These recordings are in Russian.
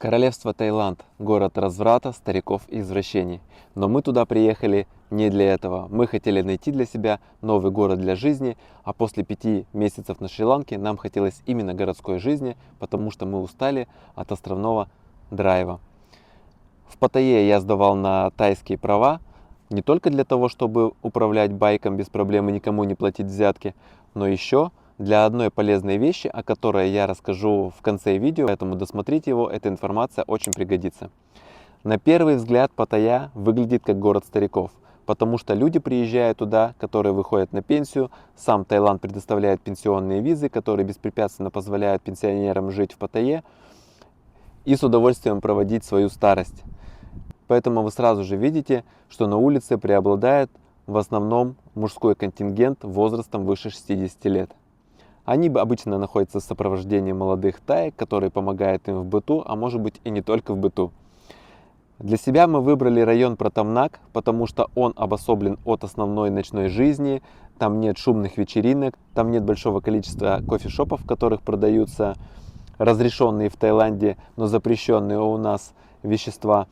Королевство Таиланд – город разврата, стариков и извращений. Но мы туда приехали не для этого. Мы хотели найти для себя новый город для жизни, а после 5 месяцев на Шри-Ланке нам хотелось именно городской жизни, потому что мы устали от островного драйва. В Паттайе я сдавал на тайские права, не только для того, чтобы управлять байком без проблем и никому не платить взятки, но еще для одной полезной вещи, о которой я расскажу в конце видео, поэтому досмотрите его, эта информация очень пригодится. На первый взгляд Паттайя выглядит как город стариков, потому что люди приезжают туда, которые выходят на пенсию, сам Таиланд предоставляет пенсионные визы, которые беспрепятственно позволяют пенсионерам жить в Паттайе и с удовольствием проводить свою старость. Поэтому вы сразу же видите, что на улице преобладает в основном мужской контингент возрастом выше 60 лет. Они обычно находятся в сопровождении молодых таек, которые помогают им в быту, а может быть и не только в быту. Для себя мы выбрали район Пратамнак, потому что он обособлен от основной ночной жизни, там нет шумных вечеринок, там нет большого количества кофешопов, в которых продаются разрешенные в Таиланде, но запрещенные у нас вещества.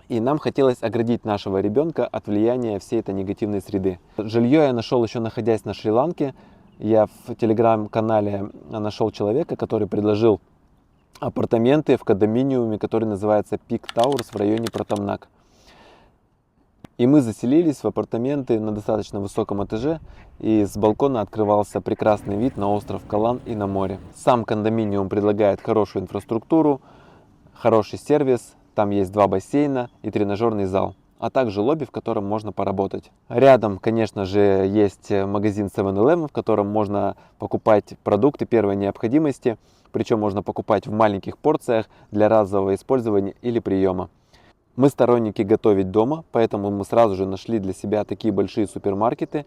И нам хотелось оградить нашего ребенка от влияния всей этой негативной среды. Жилье я нашел еще находясь на Шри-Ланке. Я в телеграм-канале нашел человека, который предложил апартаменты в кондоминиуме, который называется Peak Towers в районе Пратамнак. И мы заселились в апартаменты на достаточно высоком этаже, и с балкона открывался прекрасный вид на остров Калан и на море. Сам кондоминиум предлагает хорошую инфраструктуру, хороший сервис, там есть 2 бассейна и тренажерный зал, а также лобби, в котором можно поработать. Рядом, конечно же, есть магазин 7-Eleven, в котором можно покупать продукты первой необходимости, причем можно покупать в маленьких порциях для разового использования или приема. Мы сторонники готовить дома, поэтому мы сразу же нашли для себя такие большие супермаркеты,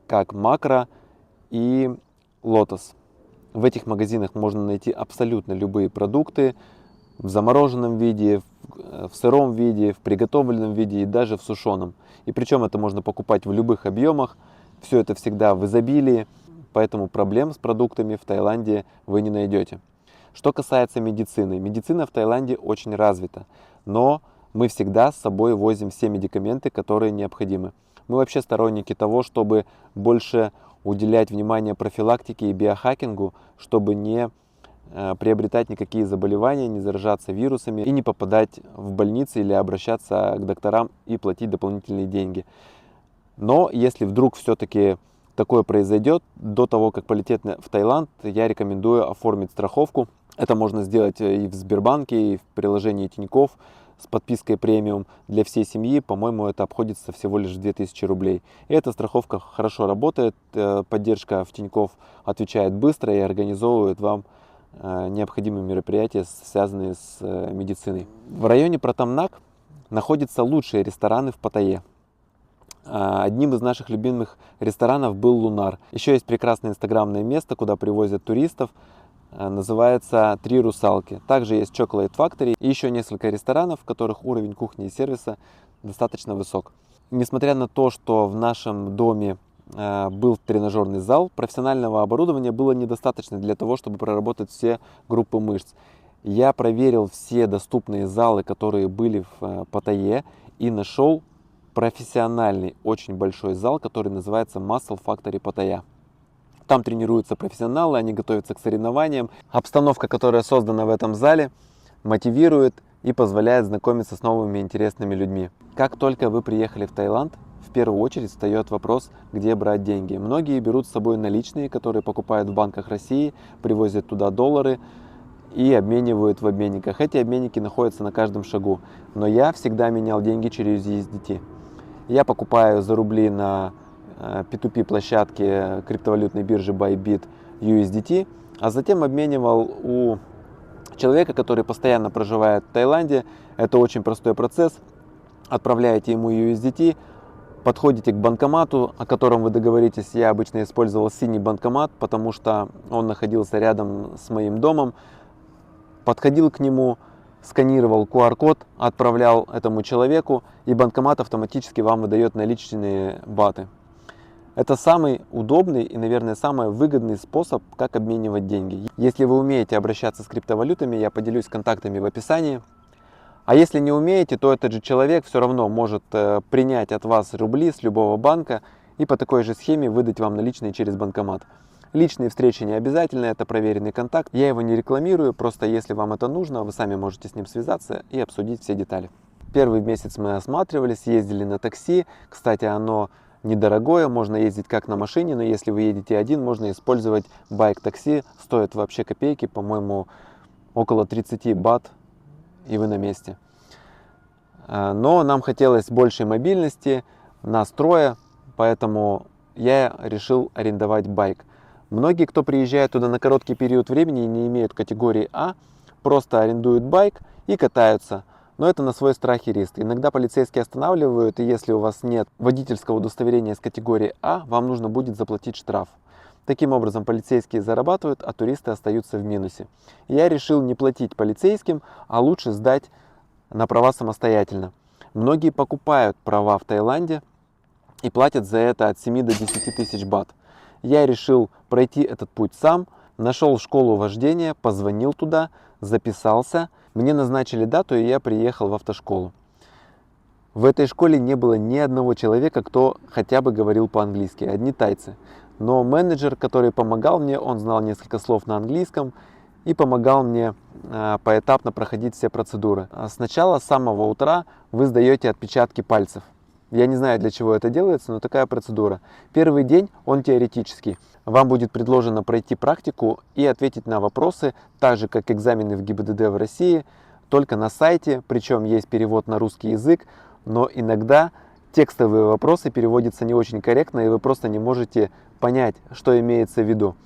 как Макро и Лотос. В этих магазинах можно найти абсолютно любые продукты в замороженном виде, в сыром виде, в приготовленном виде и даже в сушеном. И причем это можно покупать в любых объемах, все это всегда в изобилии, поэтому проблем с продуктами в Таиланде вы не найдете. Что касается медицины, медицина в Таиланде очень развита, но мы всегда с собой возим все медикаменты, которые необходимы. Мы вообще сторонники того, чтобы больше уделять внимание профилактике и биохакингу, чтобы не приобретать никакие заболевания, не заражаться вирусами и не попадать в больницы или обращаться к докторам и платить дополнительные деньги. Но если вдруг все-таки такое произойдет, до того, как полететь в Таиланд, я рекомендую оформить страховку. Это можно сделать и в Сбербанке, и в приложении Тинькофф с подпиской премиум для всей семьи. По-моему, это обходится всего лишь в 2000 рублей. И эта страховка хорошо работает, поддержка в Тинькофф отвечает быстро и организовывает вам необходимые мероприятия, связанные с медициной. В районе Пратамнак находятся лучшие рестораны в Паттайе. Одним из наших любимых ресторанов был Лунар. Еще есть прекрасное инстаграмное место, куда привозят туристов. Называется «Три русалки». Также есть Chocolate Factory и еще несколько ресторанов, в которых уровень кухни и сервиса достаточно высок. Несмотря на то, что в нашем доме был тренажерный зал, профессионального оборудования было недостаточно для того, чтобы проработать все группы мышц. Я проверил все доступные залы, которые были в Паттайе, и нашел профессиональный очень большой зал, который называется Muscle Factory Паттайя. Там тренируются профессионалы, они готовятся к соревнованиям. Обстановка, которая создана в этом зале, мотивирует и позволяет знакомиться с новыми интересными людьми. Как только вы приехали в Таиланд, в первую очередь встает вопрос, где брать деньги. Многие берут с собой наличные, которые покупают в банках России, привозят туда доллары и обменивают в обменниках. Эти обменники находятся на каждом шагу. Но я всегда менял деньги через USDT. Я покупаю за рубли на P2P площадке криптовалютной биржи Bybit USDT, а затем обменивал у человека, который постоянно проживает в Таиланде. Это очень простой процесс. Отправляете ему USDT, подходите к банкомату, о котором вы договоритесь. Я обычно использовал синий банкомат, потому что он находился рядом с моим домом. Подходил к нему, сканировал QR-код, отправлял этому человеку, и банкомат автоматически вам выдает наличные баты. Это самый удобный и, наверное, самый выгодный способ, как обменивать деньги. Если вы умеете обращаться с криптовалютами, я поделюсь контактами в описании. А если не умеете, то этот же человек все равно может принять от вас рубли с любого банка и по такой же схеме выдать вам наличные через банкомат. Личные встречи не обязательно, это проверенный контакт. Я его не рекламирую, просто если вам это нужно, вы сами можете с ним связаться и обсудить все детали. Первый месяц мы осматривались, ездили на такси. Кстати, оно недорогое, можно ездить как на машине, но если вы едете один, можно использовать байк-такси. Стоит вообще копейки, по-моему, около 30 бат, и вы на месте. Но нам хотелось большей мобильности, нас трое, поэтому я решил арендовать байк. Многие, кто приезжает туда на короткий период времени и не имеют категории А, просто арендуют байк и катаются. Но это на свой страх и риск. Иногда полицейские останавливают, и если у вас нет водительского удостоверения с категории А, вам нужно будет заплатить штраф. Таким образом, полицейские зарабатывают, а туристы остаются в минусе. Я решил не платить полицейским, а лучше сдать на права самостоятельно. Многие покупают права в Таиланде и платят за это от 7 до 10 тысяч бат. Я решил пройти этот путь сам, нашел школу вождения, позвонил туда, записался. Мне назначили дату, и я приехал в автошколу. В этой школе не было ни одного человека, кто хотя бы говорил по-английски, одни тайцы. Но менеджер, который помогал мне, он знал несколько слов на английском и помогал мне поэтапно проходить все процедуры. Сначала с самого утра вы сдаете отпечатки пальцев. Я не знаю, для чего это делается, но такая процедура. Первый день он теоретический. Вам будет предложено пройти практику и ответить на вопросы, так же как экзамены в ГИБДД в России, только на сайте, причем есть перевод на русский язык, но иногда текстовые вопросы переводятся не очень корректно, и вы просто не можете понять, что имеется в виду.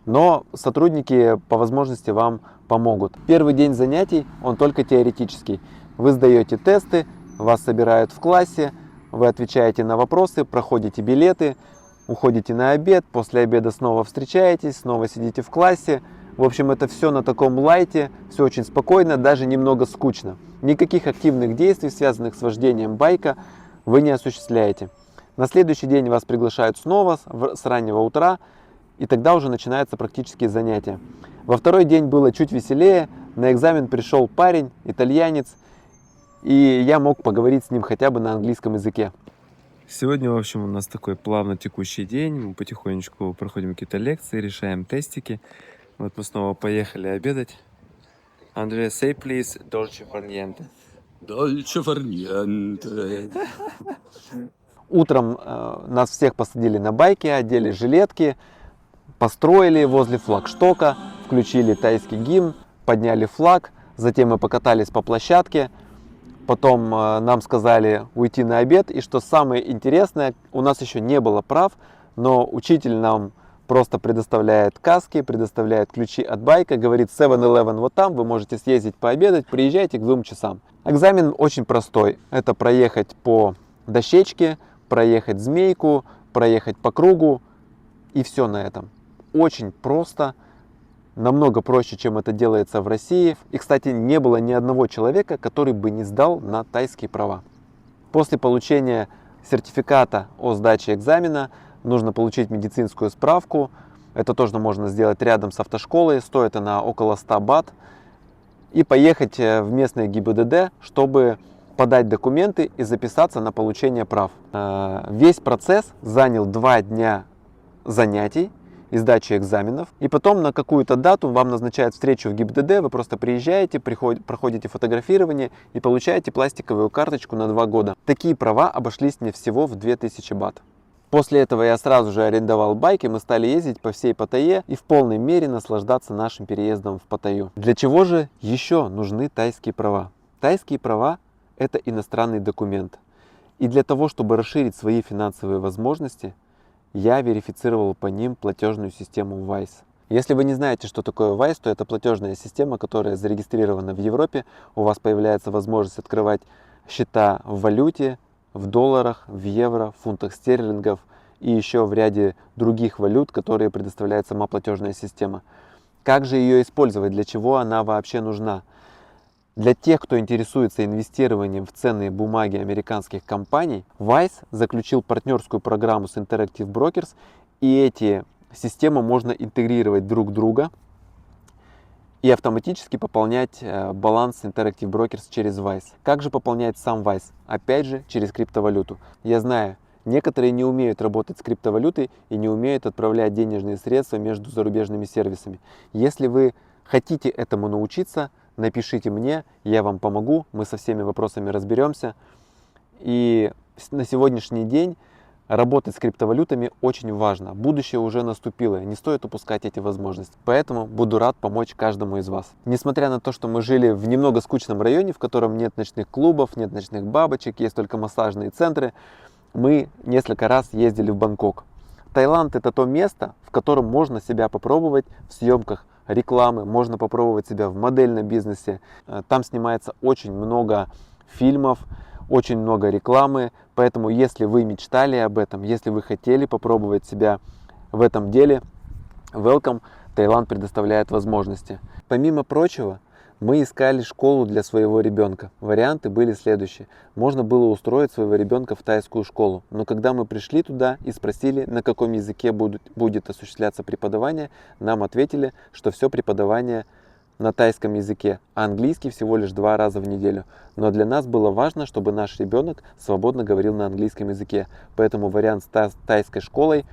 Но сотрудники по возможности вам помогут. Первый день занятий, он только теоретический. Вы сдаете тесты, вас собирают в классе, вы отвечаете на вопросы, проходите билеты, уходите на обед, после обеда снова встречаетесь, снова сидите в классе. В общем, это все на таком лайте, все очень спокойно, даже немного скучно. Никаких активных действий, связанных с вождением байка, вы не осуществляете. На следующий день вас приглашают снова с раннего утра, и тогда уже начинаются практические занятия. Во второй день было чуть веселее, на экзамен пришел парень, итальянец, и я мог поговорить с ним хотя бы на английском языке. Сегодня, в общем, у нас такой плавно текущий день. Мы потихонечку проходим какие-то лекции, решаем тестики. Вот мы снова поехали обедать. Andrea, say please, dolce far niente. Dolce far niente. Утром нас всех посадили на байки, одели жилетки, построили возле флагштока, включили тайский гимн, подняли флаг, затем мы покатались по площадке, потом нам сказали уйти на обед, и что самое интересное, у нас еще не было прав, но учитель нам просто предоставляет каски, предоставляет ключи от байка, говорит 7-Eleven вот там, вы можете съездить пообедать, приезжайте к 2 часам. Экзамен очень простой, это проехать по дощечке, проехать змейку, проехать по кругу, и все на этом. Очень просто, намного проще, чем это делается в России. И, кстати, не было ни одного человека, который бы не сдал на тайские права. После получения сертификата о сдаче экзамена нужно получить медицинскую справку. Это тоже можно сделать рядом с автошколой, стоит она около 100 бат. И поехать в местное ГИБДД, чтобы подать документы и записаться на получение прав. Весь процесс занял 2 дня занятий и сдачи экзаменов. И потом на какую-то дату вам назначают встречу в ГИБДД, вы просто приезжаете, проходите фотографирование и получаете пластиковую карточку на 2 года. Такие права обошлись мне всего в 2000 бат. После этого я сразу же арендовал байк, и мы стали ездить по всей Паттайе и в полной мере наслаждаться нашим переездом в Паттайю. Для чего же еще нужны тайские права? Тайские права – это иностранный документ. И для того, чтобы расширить свои финансовые возможности, я верифицировал по ним платежную систему Wise. Если вы не знаете, что такое Wise, то это платежная система, которая зарегистрирована в Европе. У вас появляется возможность открывать счета в валюте, в долларах, в евро, в фунтах стерлингов и еще в ряде других валют, которые предоставляет сама платежная система. Как же ее использовать? Для чего она вообще нужна? Для тех, кто интересуется инвестированием в ценные бумаги американских компаний, Wise заключил партнерскую программу с Interactive Brokers, и эти системы можно интегрировать друг в друга и автоматически пополнять баланс Interactive Brokers через Wise. Как же пополнять сам Wise? Опять же, через криптовалюту. Я знаю, некоторые не умеют работать с криптовалютой и не умеют отправлять денежные средства между зарубежными сервисами. Если вы хотите этому научиться, напишите мне, я вам помогу, мы со всеми вопросами разберемся. И на сегодняшний день работать с криптовалютами очень важно. Будущее уже наступило, не стоит упускать эти возможности. Поэтому буду рад помочь каждому из вас. Несмотря на то, что мы жили в немного скучном районе, в котором нет ночных клубов, нет ночных бабочек, есть только массажные центры, мы несколько раз ездили в Бангкок. Таиланд — это то место, в котором можно себя попробовать в съемках рекламы, можно попробовать себя в модельном бизнесе. Там снимается очень много фильмов, очень много рекламы, поэтому если вы мечтали об этом, если вы хотели попробовать себя в этом деле, welcome, Таиланд предоставляет возможности. Помимо прочего, мы искали школу для своего ребенка. Варианты были следующие. Можно было устроить своего ребенка в тайскую школу, но когда мы пришли туда и спросили, на каком языке будет осуществляться преподавание, нам ответили, что все преподавание на тайском языке, а английский всего лишь 2 раза в неделю. Но для нас было важно, чтобы наш ребенок свободно говорил на английском языке, поэтому вариант с тайской школой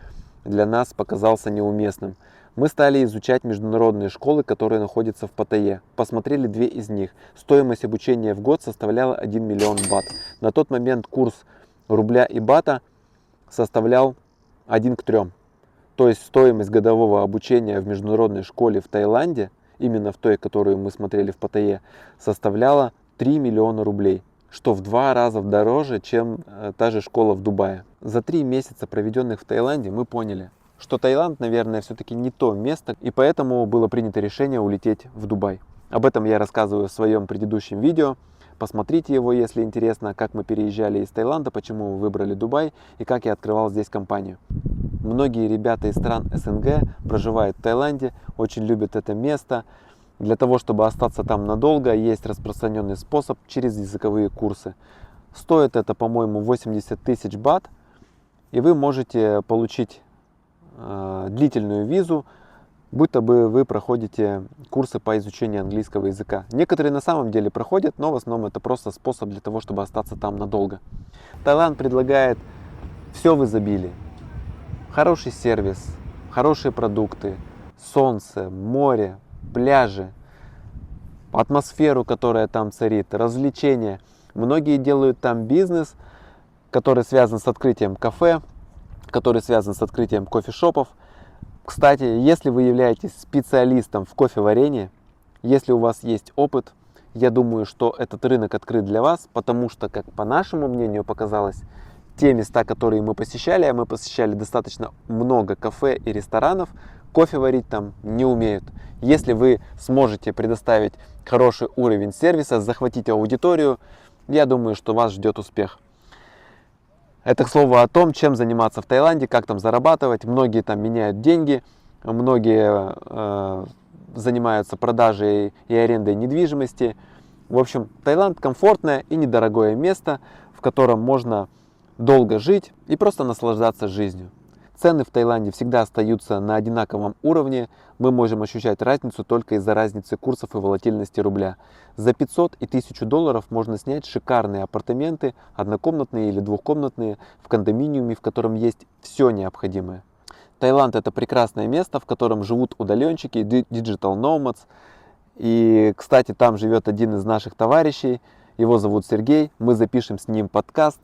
для нас показался неуместным. Мы стали изучать международные школы, которые находятся в Паттайе. Посмотрели 2 из них. Стоимость обучения в год составляла 1 миллион бат. На тот момент курс рубля и бата составлял 1 к 3. То есть стоимость годового обучения в международной школе в Таиланде, именно в той, которую мы смотрели в Паттайе, составляла 3 миллиона рублей, что в 2 раза дороже, чем та же школа в Дубае. За 3 месяца, проведенных в Таиланде, мы поняли, что Таиланд, наверное, все-таки не то место, и поэтому было принято решение улететь в Дубай. Об этом я рассказываю в своем предыдущем видео. Посмотрите его, если интересно, как мы переезжали из Таиланда, почему мы выбрали Дубай и как я открывал здесь компанию. Многие ребята из стран СНГ проживают в Таиланде, очень любят это место. Для того, чтобы остаться там надолго, есть распространенный способ через языковые курсы. Стоит это, по-моему, 80 тысяч бат, и вы можете получить длительную визу, будто бы вы проходите курсы по изучению английского языка. Некоторые на самом деле проходят, но в основном это просто способ для того, чтобы остаться там надолго. Таиланд предлагает все в изобилии. Хороший сервис, хорошие продукты, солнце, море, пляжи, атмосферу, которая там царит, развлечения. Многие делают там бизнес, который связан с открытием кафе, который связан с открытием кофешопов. Кстати, если вы являетесь специалистом в кофеварении, если у вас есть опыт, я думаю, что этот рынок открыт для вас, потому что, как по нашему мнению показалось, те места, которые мы посещали, а мы посещали достаточно много кафе и ресторанов, кофе варить там не умеют. Если вы сможете предоставить хороший уровень сервиса, захватить аудиторию, я думаю, что вас ждет успех. Это, к слову, о том, чем заниматься в Таиланде, как там зарабатывать. Многие там меняют деньги, многие занимаются продажей и арендой недвижимости. В общем, Таиланд комфортное и недорогое место, в котором можно долго жить и просто наслаждаться жизнью. Цены в Таиланде всегда остаются на одинаковом уровне, мы можем ощущать разницу только из-за разницы курсов и волатильности рубля. За 500 и 1000 долларов можно снять шикарные апартаменты, однокомнатные или двухкомнатные, в кондоминиуме, в котором есть все необходимое. Таиланд — это прекрасное место, в котором живут удаленщики, digital nomads. И, кстати, там живет один из наших товарищей, его зовут Сергей, мы запишем с ним подкаст.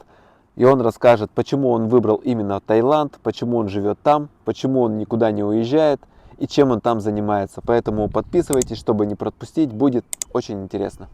И он расскажет, почему он выбрал именно Таиланд, почему он живет там, почему он никуда не уезжает и чем он там занимается. Поэтому подписывайтесь, чтобы не пропустить, будет очень интересно.